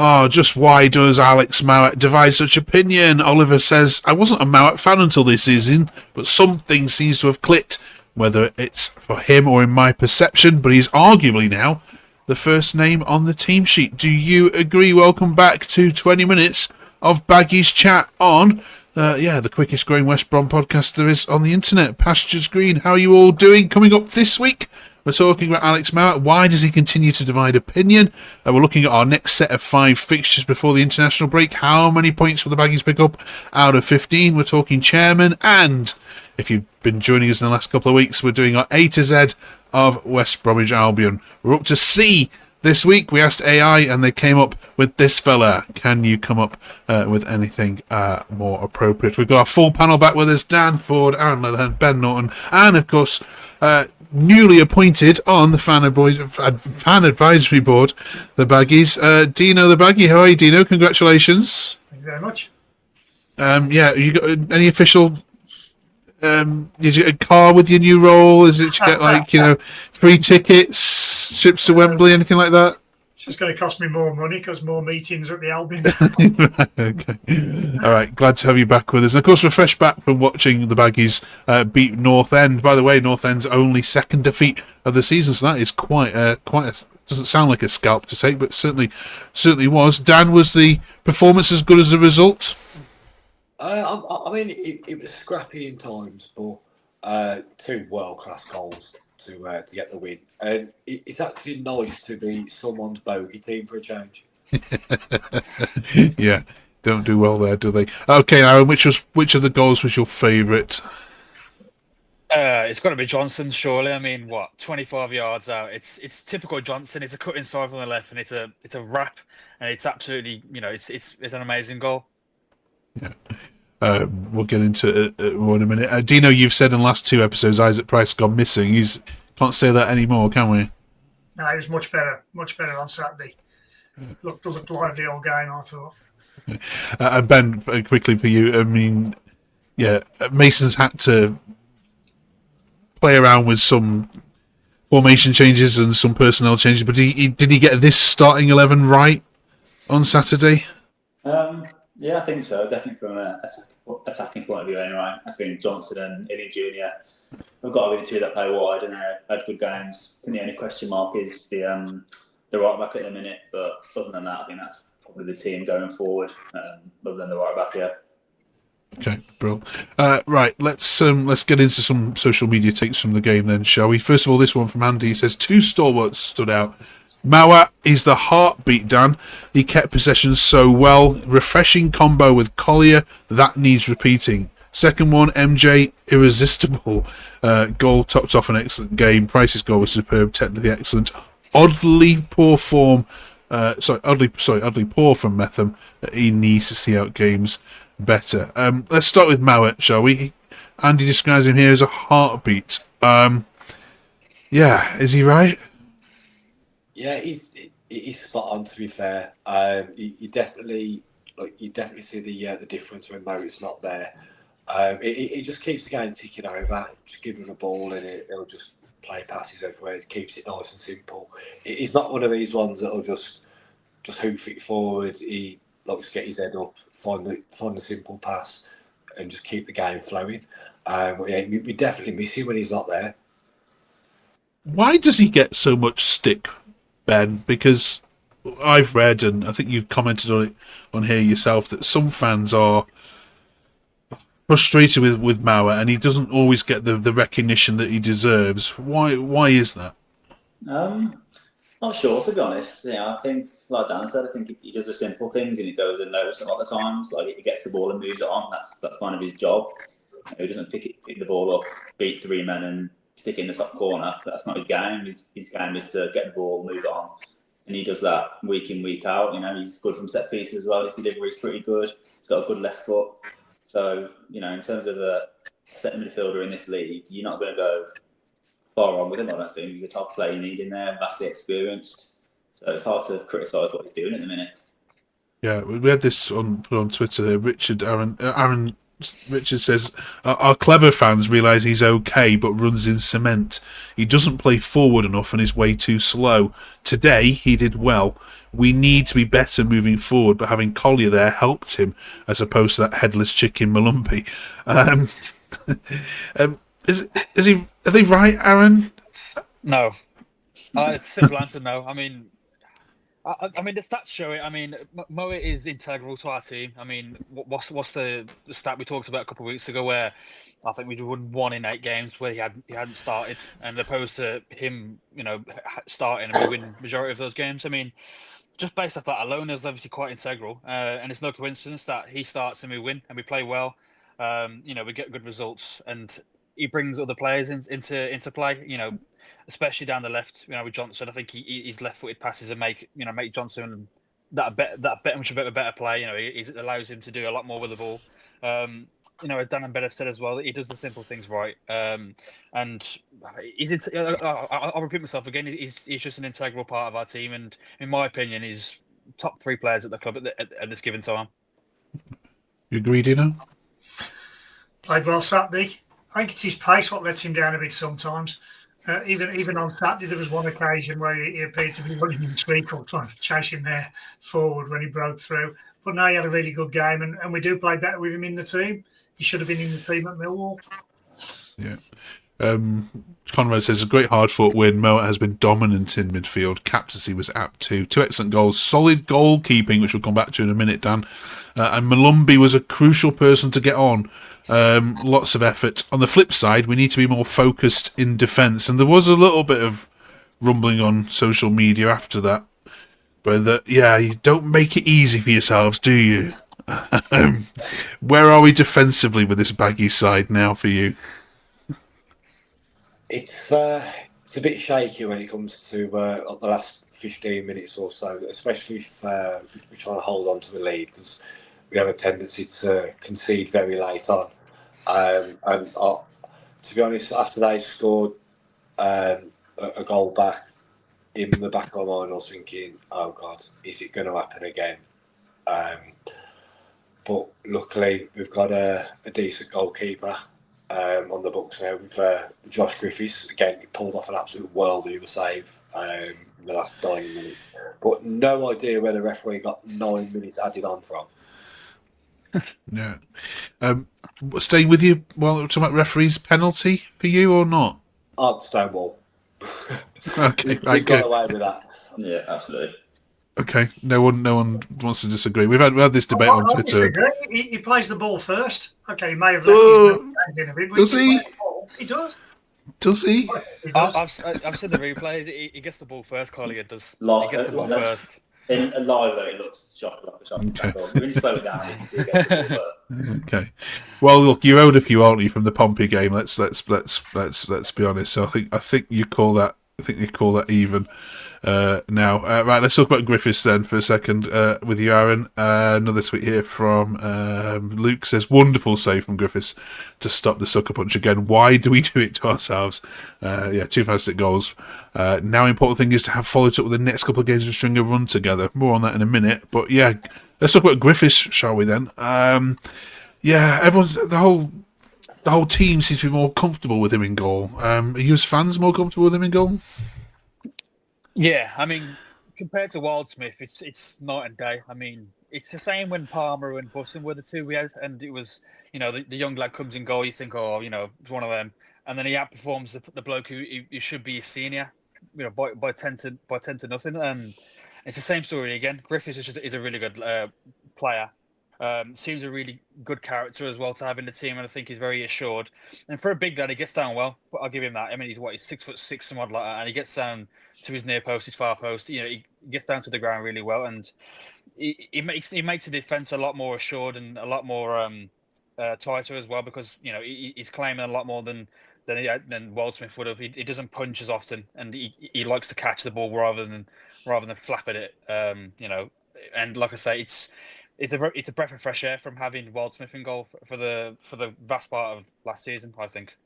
Oh, just why does Alex Mowatt devise such opinion? Oliver says, I wasn't a Mowatt fan until this season, but something seems to have clicked, whether it's for him or in my perception, but he's arguably now the first name on the team sheet. Do you agree? Welcome back to 20 minutes of Baggies chat on, the quickest growing West Brom podcast there is on the internet. Pastures Green, how are you all doing? Coming up this week, we're talking about Alex Mowatt. Why does he continue to divide opinion? We're looking at our next set of 5 fixtures before the international break. How many points will the Baggies pick up out of 15? We're talking chairman, and if you've been joining us in the last couple of weeks, we're doing our A to Z of West Bromwich Albion. We're up to C this week. We asked AI and they came up with this fella. Can you come up with anything more appropriate? We've got our full panel back with us: Dan Ford, Aaron Leatherhead, Ben Norton, and of course newly appointed on the fan advisory board, the Baggies, Dino the Baggie. How are you, Dino? Congratulations. Thank you very much. You got any official? Did you get a car with your new role? Is it you get free tickets, trips to Wembley, anything like that? It's just going to cost me more money because more meetings at the Albion. Okay. All right. Glad to have you back with us. And of course, we're fresh back from watching the Baggies beat North End. By the way, North End's only second defeat of the season, so that is quite a doesn't sound like a scalp to take, but certainly was. Dan, was the performance as good as the result? I mean, it was scrappy in times, but 2 world-class goals to get the win. And it's actually nice to be someone's bogey team for a change. Yeah, don't do well there, do they? Okay, Aaron, which of the goals was your favourite? It's got to be Johnson, surely. I mean, 25 yards out. It's typical Johnson. It's a cut inside from the left, and it's a wrap, and it's absolutely, it's an amazing goal. Yeah. We'll get into it more in a minute. Dino, you've said in the last 2 episodes Isaac Price gone missing. Can't say that anymore, can we? No, it was much better on Saturday. Looked lively all game, I thought. And Ben, quickly for you, I mean, Mason's had to play around with some formation changes and some personnel changes, but did he get this starting 11 right on Saturday? Yeah, I think so. Definitely from an attacking point of view, anyway. I think Johnson and Illy Jr. have got to be the 2 that play wide, and they had good games. I think the only question mark is the right back at the minute, but other than that, I think that's probably the team going forward, other than the right back, yeah. Okay, bro. Right, let's get into some social media takes from the game then, shall we? First of all, this one from Andy. He says 2 stalwarts stood out. Mowatt is the heartbeat, Dan. He kept possession so well. Refreshing combo with Collier. That needs repeating. Second one, MJ, irresistible. Goal topped off an excellent game. Price's goal was superb, technically excellent. Oddly poor from Metham. He needs to see out games better. Let's start with Mowatt, shall we? Andy describes him here as a heartbeat. Is he right? Yeah, he's spot on. To be fair, you definitely see the difference when Mowatt's not there. It just keeps the game ticking over. Just give him the ball and it'll just play passes everywhere. It keeps it nice and simple. He's not one of these ones that'll just hoof it forward. He likes to get his head up, find the simple pass, and just keep the game flowing. We definitely miss him when he's not there. Why does he get so much stick, Ben? Because I've read, and I think you've commented on it on here yourself, that some fans are frustrated with Mowatt, and he doesn't always get the recognition that he deserves. Why is that? Not sure, to be honest. I think, like Dan said, I think he does the simple things and he goes unnoticed a lot of the times. Like, he gets the ball and moves it on. That's kind of his job. He doesn't pick the ball up, beat 3 men, and stick it in the top corner. That's not his game. His game is to get the ball, move it on, and he does that week in, week out. He's good from set pieces as well. His delivery is pretty good. He's got a good left foot. So, in terms of a centre midfielder in this league, you're not going to go far wrong with him, I don't think. He's a top player you need in there, vastly experienced. So it's hard to criticise what he's doing at the minute. Yeah, we had this put on Twitter there. Aaron Richard says, our clever fans realise he's okay, but runs in cement. He doesn't play forward enough and is way too slow. Today, he did well. We need to be better moving forward, but having Collier there helped him, as opposed to that headless chicken Malumbi. Are they right, Aaron? No. It's a simple answer, no. I mean, the stats show it. I mean, Mowatt is integral to our team. I mean, what's the stat we talked about a couple of weeks ago, where I think we'd won 1 in 8 games where he hadn't started, and opposed to him, starting, and we win majority of those games. I mean, just based off that alone, is obviously quite integral, and it's no coincidence that he starts and we win and we play well. We get good results, and he brings other players into play. Especially down the left, with Johnson. I think his left-footed passes and make Johnson that much of a better play. It allows him to do a lot more with the ball. As Dan and Better said as well, he does the simple things right. And I'll repeat myself again. He's just an integral part of our team, and in my opinion, he's top 3 players at the club at this given time. You agree, Dino? Played well Saturday. I think it's his pace what lets him down a bit sometimes. Even on Saturday, there was one occasion where he appeared to be running in streak or trying to chase him there forward when he broke through. But now he had a really good game, and we do play better with him in the team. He should have been in the team at Millwall. Yeah. Conrad says, a great hard-fought win. Mowatt has been dominant in midfield. Captaincy was apt too. 2 excellent goals. Solid goalkeeping, which we'll come back to in a minute, Dan. And Malumbi was a crucial person to get on. Lots of effort. On the flip side, we need to be more focused in defence. And there was a little bit of rumbling on social media after that. But you don't make it easy for yourselves, do you? Where are we defensively with this Baggies side now for you? It's a bit shaky when it comes to the last 15 minutes or so, especially if we're trying to hold on to the lead, because we have a tendency to concede very late on. To be honest, after they scored a goal back, in the back of my mind, I was thinking, oh God, is it going to happen again? But luckily, we've got a decent goalkeeper on the books now with Josh Griffiths. Again, he pulled off an absolute worldie of a save in the last 9 minutes. But no idea where the referee got 9 minutes added on from. Yeah. Staying with you while we're talking about referees, penalty for you or not? Stonewall. Okay, we got away with that. Yeah, absolutely. Okay, no one wants to disagree. We've had this debate on Twitter. He plays the ball first. Okay, he may have left his a bit. Does he? He does. Does he? I've seen the replay. He gets the ball first. Collier does. He gets the ball first. In live though, it looks shocking like a shot. Okay. When you slow it down, you can see it gets the ball first. Okay. Well, look, you're owed a few, aren't you, from the Pompey game? Let's be honest. So I think you call that. I think you call that even. Now, right, let's talk about Griffiths then for a second with you, Aaron. Another tweet here from Luke says, wonderful save from Griffiths to stop the sucker punch again. Why do we do it to ourselves? 2 fantastic goals. Now, important thing is to have followed up with the next couple of games and string a run together. More on that in a minute. But yeah, let's talk about Griffiths, shall we then? The whole team seems to be more comfortable with him in goal. Are you as fans more comfortable with him in goal? Yeah, I mean, compared to Wildsmith, it's night and day. I mean, it's the same when Palmer and Busson were the 2 we had, and it was, the young lad comes in goal, you think, it's one of them, and then he outperforms the bloke who should be a senior, by 10 to nothing, and it's the same story again. Griffiths is a really good player. Seems a really good character as well to have in the team, and I think he's very assured. And for a big lad, he gets down well. But I'll give him that. I mean, he's 6'6", somewhat like that, and he gets down to his near post, his far post. He gets down to the ground really well, and he makes the defense a lot more assured and a lot more tighter as well, because he's claiming a lot more than Wildsmith would have. He doesn't punch as often, and he likes to catch the ball rather than flap at it. And like I say, it's a breath of fresh air from having Wildsmith in goal for the vast part of last season, I think.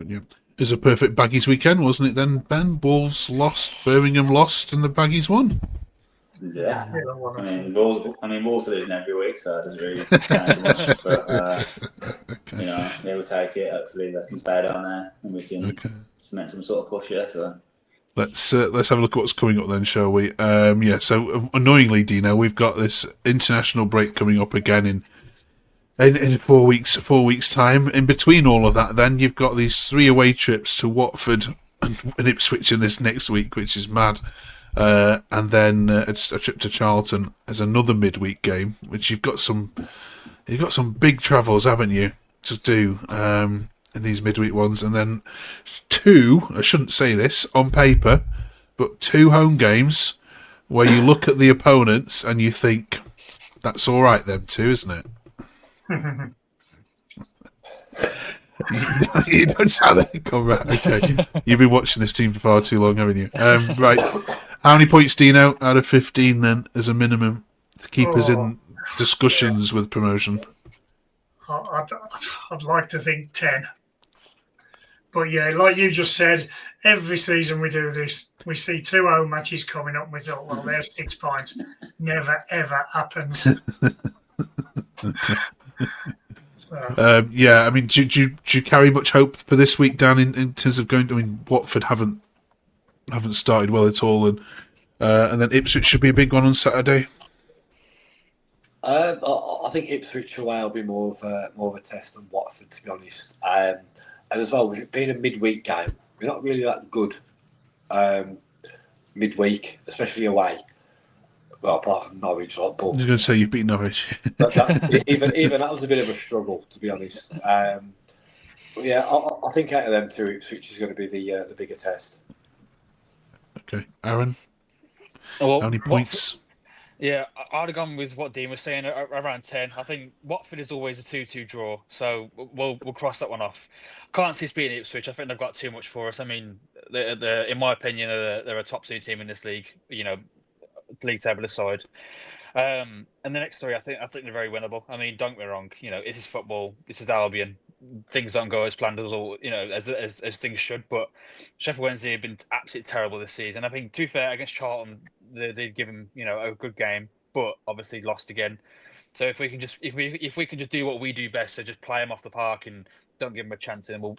Yeah. It was a perfect Baggies weekend, wasn't it then, Ben? Wolves lost, Birmingham lost, and the Baggies won. Yeah. Yeah, one or two. Wolves are losing every week, so it doesn't really change much. But Okay. they will take it. Hopefully, they can stay down there, and we can cement some sort of push here. So Let's have a look at what's coming up then, shall we? So annoyingly, Dino, we've got this international break coming up again in 4 weeks time. In between all of that, then you've got these 3 away trips to Watford and Ipswich in this next week, which is mad. And then a trip to Charlton as another midweek game, which you've got some big travels, haven't you, to do in these midweek ones, and then 2. I shouldn't say this on paper, but 2 home games where you look at the opponents and you think that's all right, them 2, isn't it? You don't sound like comrade. Okay, you've been watching this team for far too long, haven't you? Right. How many points, Dino, out of 15 then, as a minimum, to keep us in discussions with promotion? I'd like to think 10. But yeah, like you just said, every season we do this, we see 2 home matches coming up and we thought, well, there's 6 points. Never, ever happens. I mean, do you carry much hope for this week, Dan, in terms of going? I mean, Watford haven't started well at all, and then Ipswich should be a big one on Saturday. I think Ipswich away will be more of a test than Watford, to be honest. And as well, with it being a midweek game, we're not really that good midweek, especially away. Well, apart from Norwich, like, I was going to say you've beaten Norwich. even that was a bit of a struggle, to be honest. But yeah, I think out of them 2, Ipswich is going to be the bigger test. Okay, Aaron. Well, how many points? Yeah, I'd have gone with what Dean was saying, around 10. I think Watford is always a 2-2 draw, so we'll cross that one off. Can't see us beating Ipswich. I think they've got too much for us. I mean, they're in my opinion, they're a top 2 team in this league. You know, league table aside. And the next 3, I think they're very winnable. I mean, don't get me wrong. You know, it is football. This is Albion. Things don't go as planned as things should. But Sheffield Wednesday have been absolutely terrible this season. I think, to be fair, against Charlton, they'd given a good game, but obviously lost again. So if we can just do what we do best, so just play them off the park and don't give them a chance, and we'll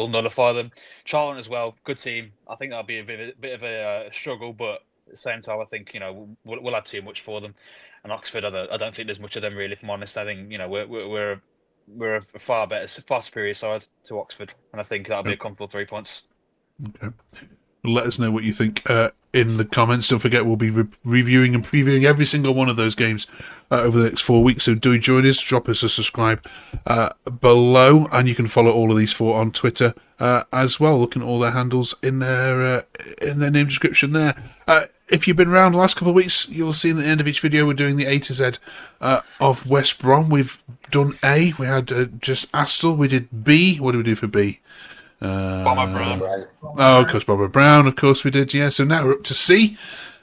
nullify them. Charlton as well, good team. I think that'll be a bit of a struggle, but at the same time, I think we'll have too much for them. And Oxford, I don't think there's much of them really. If I'm honest, I think we're a far superior side to Oxford, and I think that'll be a comfortable 3 points. Okay. Let us know what you think in the comments. Don't forget, we'll be reviewing and previewing every single one of those games over the next 4 weeks. So do join us. Drop us a subscribe below, and you can follow all of these 4 on Twitter as well. Looking at all their handles in their name description there. If you've been around the last couple of weeks, you'll see at the end of each video we're doing the A to Z of West Brom. We've done A. We had just Astle. We did B. What do we do for B? Bomber Brown. Of course, Barbara Brown. Of course, we did. Yeah. So now we're up to C,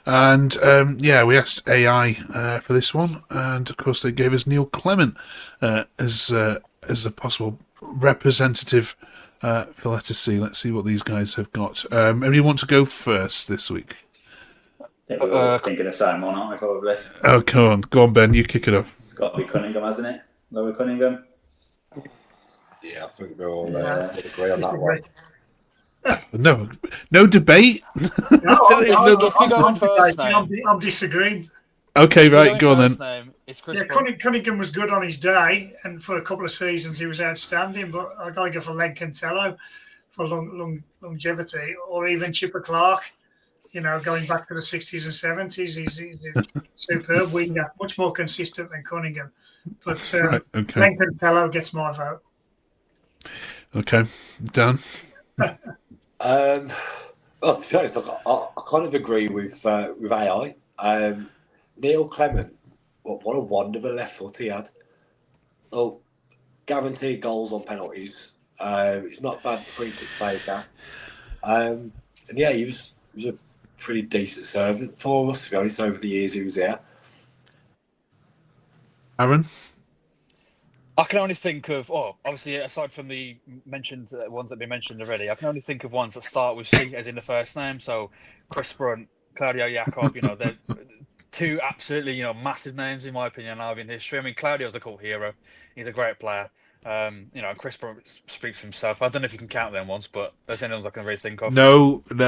and we asked AI for this one, and of course they gave us Neil Clement as the possible representative for letter C. Let's see what these guys have got. Anybody want to go first this week? I think we're all thinking the same one, aren't we? Probably. Oh, go on, Ben. You kick it off. It's got to be Cunningham, hasn't it? Go with Cunningham. Yeah, I think we're all agree on that one. No debate. I'm disagreeing. Okay, right, go on then. Cunningham was good on his day, and for a couple of seasons he was outstanding. But I got to go for Lenkentello for longevity, or even Chipper Clark. Going back to the 60s and 70s, he's a superb winger, much more consistent than Cunningham. But Lenkentello gets my vote. Okay, Dan. Well, to be honest, I kind of agree with AI. Neil Clement, what a wonderful left foot he had. Oh, guaranteed goals on penalties. He's not bad free kick taker. And yeah, he was a pretty decent servant for us, to be honest, over the years he was here. Aaron? I can only think of, obviously, aside from the mentioned ones that have been mentioned already, I can only think of ones that start with C, as in the first name. So Chris Brunt, Claudio Jacob, two absolutely, massive names in my opinion in Albion history. I mean, Claudio's the cult hero. He's a great player. Chris Brown speaks for himself. I don't know if you can count them once, but that's anyone I can really think of. No. We've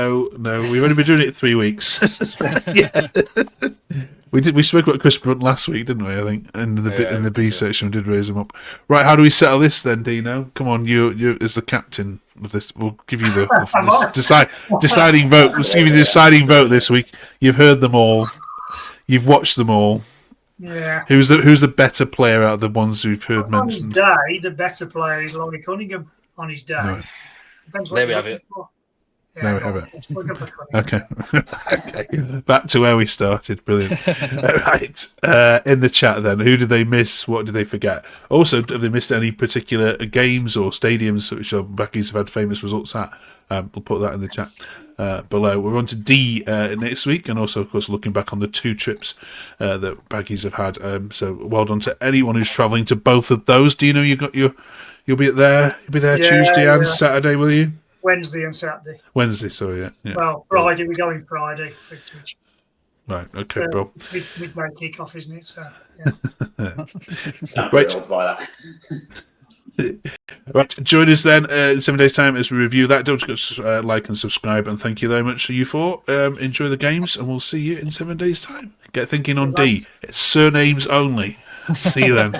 only been doing it 3 weeks. Yeah. We spoke about Chris Brunt last week, didn't we? I think in the B section we did raise him up. Right, how do we settle this then, Dino? Come on, you as the captain of this. We'll give you the deciding vote. We'll give you the deciding vote this week. You've heard them all. You've watched them all. Yeah. Who's the better player out of the ones we've heard mentioned? On his day, the better player is Laurie Cunningham. On his day. No. There we have it. There we have it. Okay. Okay. Back to where we started. Brilliant. Right. In the chat then, who did they miss? What did they forget? Also, have they missed any particular games or stadiums which our Baggies have had famous results at? We'll put that in the chat below. We're on to D next week, and also, of course, looking back on the 2 trips that Baggies have had. So well done to anyone who's travelling to both of those. Dino, you'll be there. You'll be there Tuesday and Saturday, will you? Wednesday and Saturday. Wednesday, sorry, yeah. Well, Friday, we're going Friday. Right, okay, bro. Midday kick-off, isn't it? So, yeah. Right, join us then in 7 days' time as we review that. Don't forget to like and subscribe, and thank you very much to you four. Enjoy the games, and we'll see you in 7 days' time. Get thinking on D. It's surnames only. See you then.